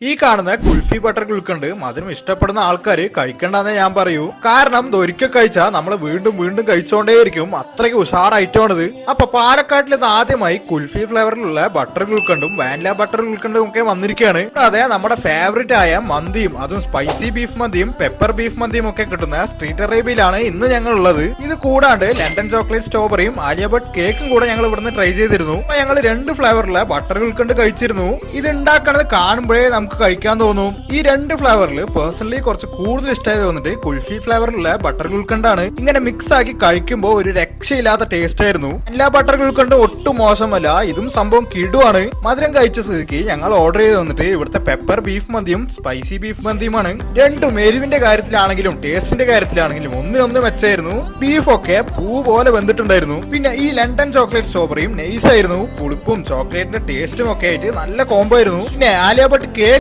ഈ കാണുന്ന കുൽഫി ബട്ടർ ഗുൽക്കണ്ട് മധുരം ഇഷ്ടപ്പെടുന്ന ആൾക്കാര് കഴിക്കണ്ടെന്നേ ഞാൻ പറയൂ. കാരണം ഒരിക്കൽ കഴിച്ചാൽ നമ്മൾ വീണ്ടും വീണ്ടും കഴിച്ചോണ്ടേയിരിക്കും. അത്രയ്ക്ക് ഉഷാർ ഐറ്റമാണിത്. അപ്പൊ പാലക്കാട്ടിൽ ഇത് ആദ്യമായി കുൽഫി ഫ്ലേവറിലുള്ള ബട്ടർ ഗുൽക്കണ്ടും വാനില ബട്ടർ ഗുൽക്കണ്ടും ഒക്കെ വന്നിരിക്കുകയാണ്. അതെ, നമ്മുടെ ഫേവറേറ്റ് ആയ മന്തിയും അതും സ്പൈസി ബീഫ് മന്തിയും പെപ്പർ ബീഫ് മന്തിയും ഒക്കെ കിട്ടുന്ന സ്ട്രീറ്റ് അറേബ്യയിലാണ് ഇന്ന് ഞങ്ങൾ ഉള്ളത്. ഇത് കൂടാണ്ട് ലണ്ടൻ ചോക്ലേറ്റ് സ്ട്രോബെറിയും ആലിയ ഭട്ട് കേക്കും കൂടെ ഞങ്ങൾ ഇവിടുന്ന് ട്രൈ ചെയ്തിരുന്നു. അപ്പൊ ഞങ്ങൾ 2 ഫ്ലേവറിലെ ബട്ടർ ഗുൽക്കണ്ട് കഴിച്ചിരുന്നു. ഇത് ഉണ്ടാക്കണത് കാണുമ്പോഴേ നമുക്ക് കഴിക്കാൻ തോന്നും. ഈ 2 ഫ്ലേവറിൽ പേഴ്സണലി കുറച്ച് കൂടുതൽ ഇഷ്ടമായി തോന്നിട്ട് കുൽഫി ഫ്ലേവറിലുള്ള ബട്ടർ ഗുൽക്കണ്ടാണ്. ഇങ്ങനെ മിക്സ് ആക്കി കഴിക്കുമ്പോൾ ഒരു രക്ഷയില്ലാത്ത ടേസ്റ്റ് ആയിരുന്നു. എല്ലാ ബട്ടർ ഗുൽക്കണ്ട് ഒട്ടും മോശമല്ല, ഇതും സംഭവം കിടുവാണ്. മധുരം കഴിച്ച സ്ഥിതിക്ക് ഞങ്ങൾ ഓർഡർ ചെയ്ത് വന്നിട്ട് ഇവിടുത്തെ പെപ്പർ ബീഫ് മന്തിയും സ്പൈസി ബീഫ് മന്തിയുമാണ്. രണ്ടും എരിവിന്റെ കാര്യത്തിലാണെങ്കിലും ടേസ്റ്റിന്റെ കാര്യത്തിലാണെങ്കിലും ഒന്നിനൊന്ന് വെച്ചായിരുന്നു. ബീഫൊക്കെ പൂ പോലെ വെന്തിട്ടുണ്ടായിരുന്നു. പിന്നെ ഈ ലണ്ടൻ ചോക്ലേറ്റ് സ്ട്രോബെറിയും നൈസ് ആയിരുന്നു. പുളിപ്പും ചോക്ലേറ്റിന്റെ ടേസ്റ്റും ഒക്കെ ആയിട്ട് നല്ല കോംബോ ആയിരുന്നു. പിന്നെ ആലിയ ഭട്ട് കേക്ക്